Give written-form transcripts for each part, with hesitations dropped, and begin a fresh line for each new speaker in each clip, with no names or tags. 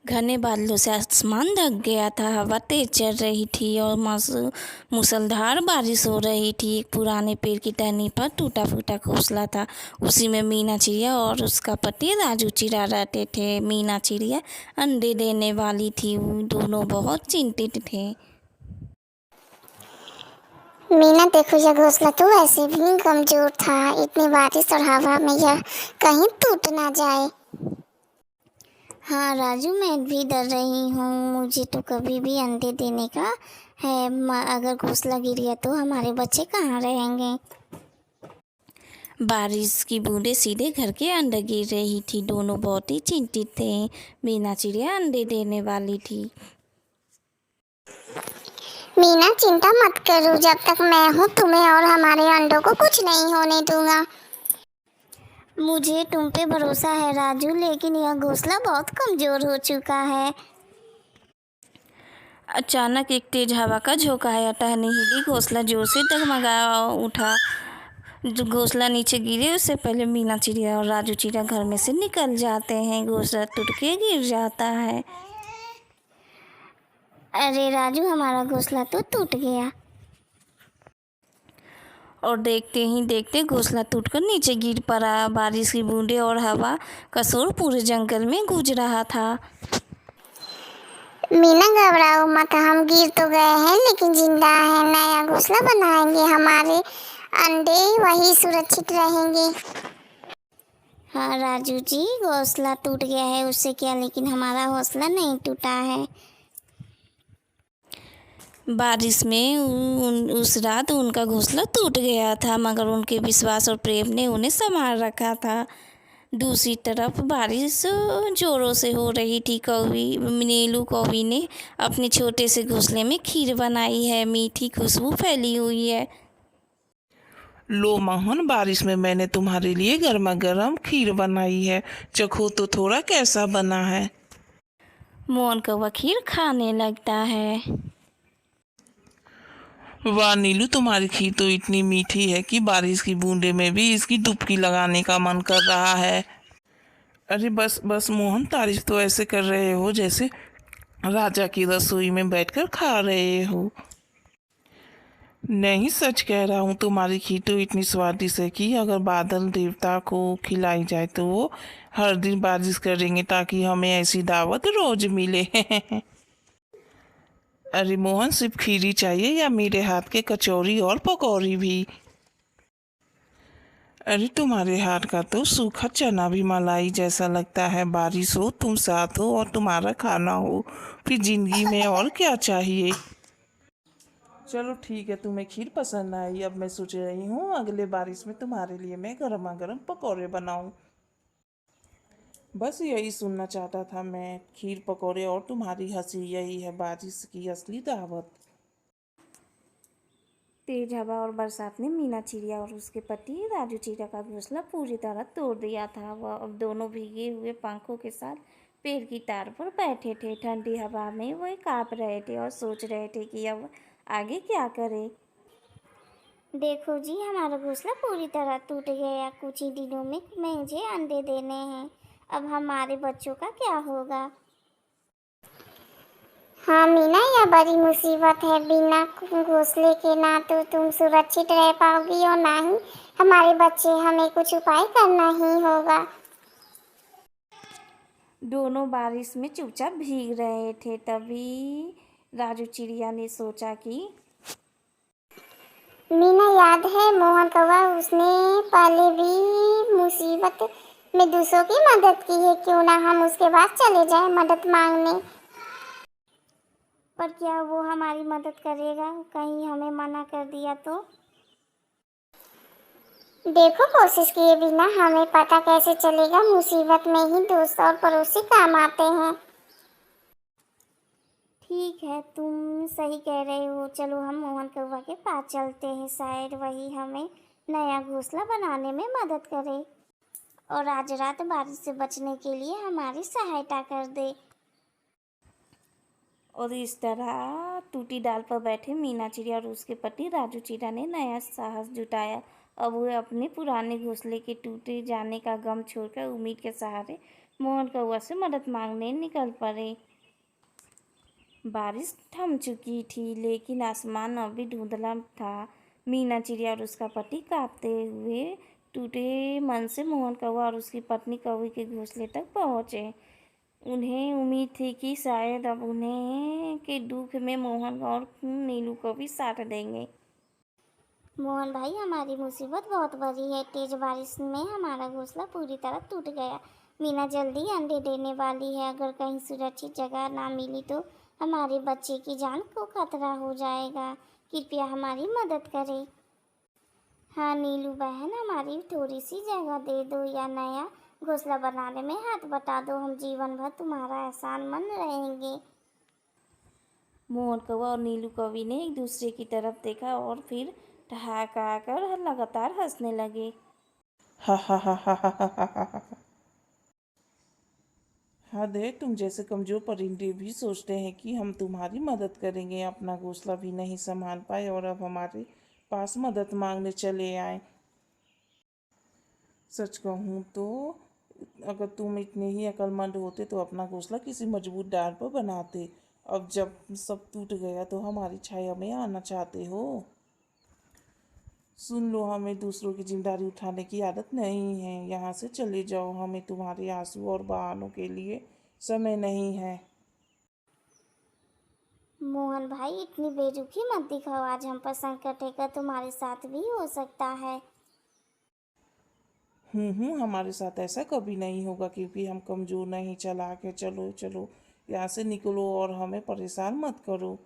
घने बादलों से आसमान ढक गया था। हवा तेज चल रही थी और मूसलाधार बारिश हो रही थी। एक पुराने पेड़ की टहनी पर टूटा फूटा घोंसला था। उसी में मीना चिड़िया और उसका पति राजू चिड़ा रहते थे। मीना चिड़िया अंडे देने वाली थी। वो दोनों बहुत चिंतित थे।
मीना, देखो यह घोंसला तो ऐसे भी कमजोर था। इतनी बारिश और हवा में यह कहीं टूट ना जाए।
हाँ राजू, मैं भी डर रही हूँ। मुझे तो कभी भी अंडे देने का है। अगर घोंसला गिर गया तो हमारे बच्चे कहाँ रहेंगे।
बारिश की बूंदें सीधे घर के अंदर गिर रही थी। दोनों बहुत ही चिंतित थे। मीना चिड़िया अंडे देने वाली थी।
मीना, चिंता मत करो। जब तक मैं हूँ तुम्हें और हमारे अंडों को कुछ नहीं होने दूंगा।
मुझे तुम पे भरोसा है राजू, लेकिन यह घोंसला बहुत कमजोर हो चुका है।
अचानक एक तेज हवा का झोंका आया। टहनी हिली, घोंसला जोर से डगमगा उठा। जो घोंसला नीचे गिरे उससे पहले मीना चिड़िया और राजू चिड़िया घर में से निकल जाते हैं। घोंसला टूट के गिर जाता है।
अरे राजू, हमारा घोंसला तो टूट गया।
और देखते ही देखते घोंसला टूटकर नीचे गिर पड़ा। बारिश की बूंदें और हवा का शोर पूरे जंगल में गूंज रहा था।
मीना, घबराओ मत। हम गिर तो गए हैं लेकिन जिंदा हैं। नया घोंसला बनाएंगे। हमारे अंडे वही सुरक्षित रहेंगे।
हाँ राजू जी, घोंसला टूट गया है उससे क्या, लेकिन हमारा घोंसला नहीं टूटा है।
बारिश में उस रात उनका घोंसला टूट गया था, मगर उनके विश्वास और प्रेम ने उन्हें संभाल रखा था। दूसरी तरफ बारिश जोरों से हो रही थी। नीलू कौवी ने अपने छोटे से घोंसले में खीर बनाई है। मीठी खुशबू फैली हुई है।
लो मोहन, बारिश में मैंने तुम्हारे लिए गर्मा गर्म खीर बनाई है। चखो तो थोड़ा कैसा बना है।
मोहन कौवा खीर खाने लगता है।
वाह नीलू, तुम्हारी खीर तो इतनी मीठी है कि बारिश की बूंदे में भी इसकी डुबकी लगाने का मन कर रहा है। अरे बस बस मोहन, तारीफ तो ऐसे कर रहे हो जैसे राजा की रसोई में बैठकर खा रहे हो। नहीं, सच कह रहा हूँ, तुम्हारी खीर तो इतनी स्वादिष्ट है कि अगर बादल देवता को खिलाई जाए तो वो हर दिन बारिश करेंगे ताकि हमें ऐसी दावत रोज मिले। अरे मोहन, सिर्फ खीर ही चाहिए या मेरे हाथ के कचौरी और पकौड़ी भी? अरे तुम्हारे हाथ का तो सूखा चना भी मलाई जैसा लगता है। बारिश हो, तुम साथ हो और तुम्हारा खाना हो, फिर जिंदगी में और क्या चाहिए। चलो ठीक है, तुम्हें खीर पसंद आई। अब मैं सोच रही हूँ अगले बारिश में तुम्हारे लिए मैं गर्मा गर्म पकौड़े बनाऊँ। बस यही सुनना चाहता था मैं। खीर, पकौड़े और तुम्हारी हंसी, यही है बारिश की असली दावत।
तेज हवा और बरसात ने मीना चिड़िया और उसके पति राजू चिड़िया का घोंसला पूरी तरह तोड़ दिया था। वह अब दोनों भीगे हुए पंखों के साथ पेड़ की तार पर बैठे थे। ठंडी हवा में वह काँप रहे थे और सोच रहे थे कि अब आगे क्या करें।
देखो जी, हमारा घोंसला पूरी तरह टूट गया। कुछ ही दिनों में मुझे अंडे देने हैं। अब हमारे बच्चों का क्या होगा।
हाँ मीना, यह बड़ी मुसीबत है। बिना घोंसले के ना तो तुम सुरक्षित रह पाओगी और ना ही हमारे बच्चे। हमें कुछ उपाय करना ही होगा।
दोनों बारिश में चुपचाप भीग रहे थे। तभी राजू चिड़िया ने सोचा कि
मीना, याद है मोहन कौवा? उसने पहले भी मुसीबत में दूसरों की मदद की है। क्यों ना हम उसके पास चले जाएं मदद मांगने।
पर क्या वो हमारी मदद करेगा? कहीं हमें मना कर दिया तो?
देखो, कोशिश किए बिना हमें पता कैसे चलेगा। मुसीबत में ही दोस्त और पड़ोसी काम आते हैं।
ठीक है, तुम सही कह रहे हो। चलो हम मोहन कौवा के पास चलते हैं। शायद वही हमें नया घोंसला बनाने में मदद करे और आज रात बारिश से बचने के लिए हमारी सहायता कर दे।
और इस तरह टूटी डाल पर बैठे मीना चिड़िया और उसके पति राजू चिड़िया ने नया साहस जुटाया। अब वे अपने पुराने घोंसले के टूटे जाने का गम छोड़कर उम्मीद के सहारे मोहन कौआ से मदद मांगने निकल पड़े। बारिश थम चुकी थी, लेकिन आसमान अभी धुंधला था। मीना चिड़िया और उसका पति कांपते हुए टूटे मन से मोहन कौआ और उसकी पत्नी कौवी के घोंसले तक पहुँचे। उन्हें उम्मीद थी कि शायद अब उन्हें के दुख में मोहन और नीलू को भी साथ देंगे।
मोहन भाई, हमारी मुसीबत बहुत बड़ी है। तेज बारिश में हमारा घोंसला पूरी तरह टूट गया। मीना जल्दी अंडे देने वाली है। अगर कहीं सुरक्षित जगह ना मिली तो हमारे बच्चे की जान को खतरा हो जाएगा। कृपया हमारी मदद करें। हाँ नीलू बहन, हमारी थोड़ी सी जगह दे दो या नया घोंसला बनाने में हाथ बटा दो। हम जीवन भर तुम्हारा एहसान मंद रहेंगे।
मोहन कौआ और नीलू कौवी ने एक दूसरे की तरफ देखा और फिर ठहाका कर लगातार हंसने लगे।
हा हा हा हा हा हा हा हा हा। हाँ देख, तुम जैसे कमजोर परिंदे भी सोचते हैं कि हम तुम्हारी मदद करेंगे। अपना घोंसला भी नहीं संभाल पाए और अब हमारे पास मदद मांगने चले आए। सच कहूँ तो अगर तुम इतने ही अक्लमंद होते तो अपना घोंसला किसी मजबूत डाल पर बनाते। अब जब सब टूट गया तो हमारी छाया में आना चाहते हो। सुन लो, हमें दूसरों की जिम्मेदारी उठाने की आदत नहीं है। यहाँ से चले जाओ, हमें तुम्हारे आंसू और बहानों के लिए समय नहीं है।
मोहन भाई, इतनी बेरुखी मत दिखाओ। आज हम पर संकट है, तुम्हारे साथ भी हो सकता है।
हमारे साथ ऐसा कभी नहीं होगा क्योंकि हम कमजोर नहीं, चालाक है। चलो चलो, यहाँ से निकलो और हमें परेशान मत करो।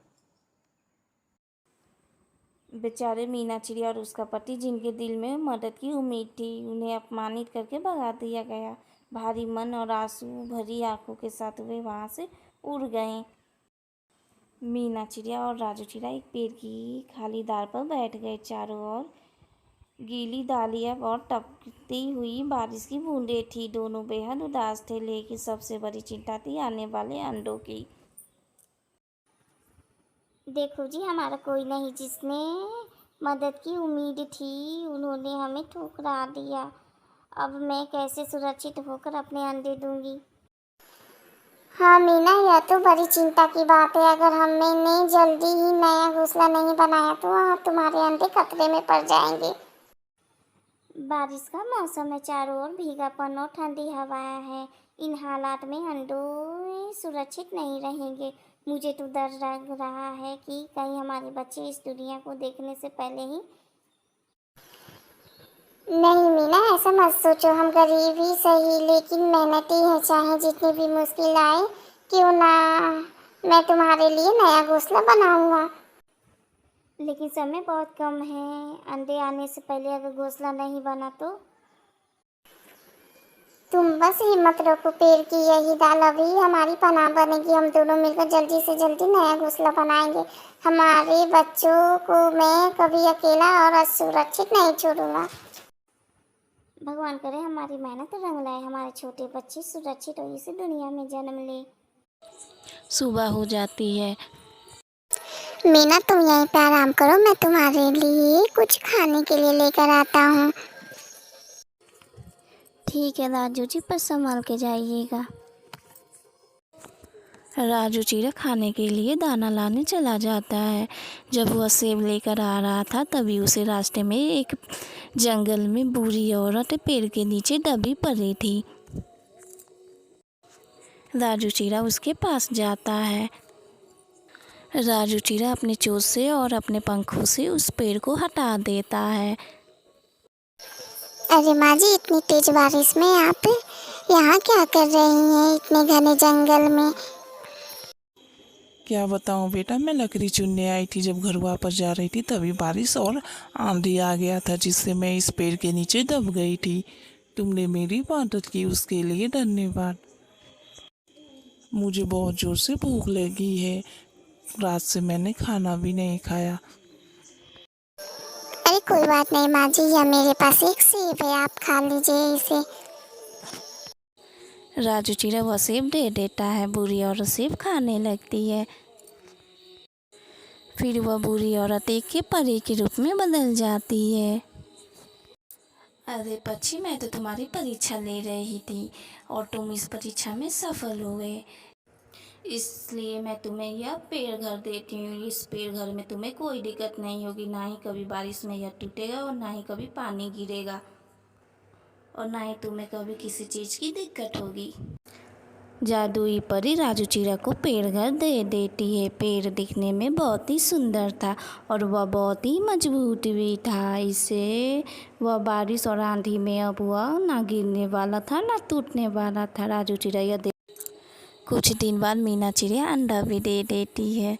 बेचारे मीना चिड़िया और उसका पति, जिनके दिल में मदद की उम्मीद थी, उन्हें अपमानित करके भगा दिया गया। भारी मन और आंसू भरी आंखों के साथ वे वहां से उड़ गए। मीना चिड़िया और राजू चिड़िया एक पेड़ की खाली डाल पर बैठ गए। चारों ओर गीली डालियां और टपकती हुई बारिश की बूंदें थी। दोनों बेहद उदास थे, लेकिन सबसे बड़ी चिंता थी आने वाले अंडों की।
देखो जी, हमारा कोई नहीं। जिसने मदद की उम्मीद थी उन्होंने हमें ठुकरा दिया। अब मैं कैसे सुरक्षित होकर अपने अंडे दूंगी।
हाँ मीना, यह तो बड़ी चिंता की बात है। अगर हमने जल्दी ही नया घोंसला नहीं बनाया तो तुम्हारे अंडे खतरे में पड़ जाएंगे।
बारिश का मौसम है, चारों ओर भीगापन और ठंडी हवाएं हैं। इन हालात में अंडों सुरक्षित नहीं रहेंगे। मुझे तो डर लग रहा है कि कहीं हमारे बच्चे इस दुनिया को देखने से पहले ही।
नहीं मीना, ऐसा मत सोचो। हम गरीब ही सही लेकिन मेहनती हैं। चाहे जितनी भी मुश्किल आए क्यों ना, मैं तुम्हारे लिए नया घोंसला बनाऊंगा।
लेकिन समय बहुत कम है। अंडे आने से पहले अगर घोंसला नहीं बना तो?
तुम बस हिम्मत रखो। पेड़ की यही डाल अभी हमारी पनाह बनेगी। हम दोनों मिलकर जल्दी से जल्दी नया घोंसला बनाएंगे। हमारे बच्चों को मैं कभी अकेला और असुरक्षित नहीं छोड़ूंगा।
भगवान करे हमारी मेहनत रंग लाए, हमारे छोटे बच्चे सुरक्षित और इस दुनिया में जन्म ले।
सुबह हो जाती है।
मीना, तुम यहीं पे आराम करो, मैं तुम्हारे लिए कुछ खाने के लिए लेकर आता हूँ।
ठीक है राजू जी, पर संभाल के जाइएगा। राजू चिड़िया खाने के लिए दाना लाने चला जाता है। जब वह सेब लेकर आ रहा था तभी उसे रास्ते में एक जंगल में बूढ़ी औरत पेड़ के नीचे दबी पड़ी थी। राजू चिड़िया उसके पास जाता है। राजू चिड़िया अपने चोंच से और अपने पंखों से उस पेड़ को हटा देता है।
अरे माँ जी, इतनी तेज बारिश में आप यहाँ क्या कर रही हैं इतने घने जंगल में?
क्या बताऊं बेटा, मैं लकड़ी चुनने आई थी। जब घर वापस जा रही थी तभी बारिश और आंधी आ गया था, जिससे मैं इस पेड़ के नीचे दब गई थी। तुमने मेरी मदद की, उसके लिए धन्यवाद। मुझे बहुत जोर से भूख लगी है। रात से मैंने खाना भी नहीं खाया।
अरे कोई बात नहीं माँ जी, यह मेरे पास एक सेब है, आप खा लीजिए इसे।
राजू चिड़िया वह सेब दे देता है। बूढ़ी औरत सेब खाने लगती है। फिर वह बूढ़ी औरत एक के परी के रूप में बदल जाती है। अरे पक्षी, मैं तो तुम्हारी परीक्षा ले रही थी और तुम इस परीक्षा में सफल हुए, इसलिए मैं तुम्हें यह पेड़ घर देती हूँ। इस पेड़ घर में तुम्हें कोई दिक्कत नहीं होगी, ना ही कभी बारिश में यह टूटेगा और ना ही कभी पानी गिरेगा और ना ही तुम्हें कभी किसी चीज़ की दिक्कत होगी। जादुई परी राजू चिड़ा को पेड़ घर दे देती है। पेड़ दिखने में बहुत ही सुंदर था और वह बहुत ही मजबूत भी था। इसे वह बारिश और आंधी में अब वह ना गिरने वाला था ना टूटने वाला था। राजू चिड़ैया कुछ दिन बाद मीना चिड़िया अंडा भी दे देती है।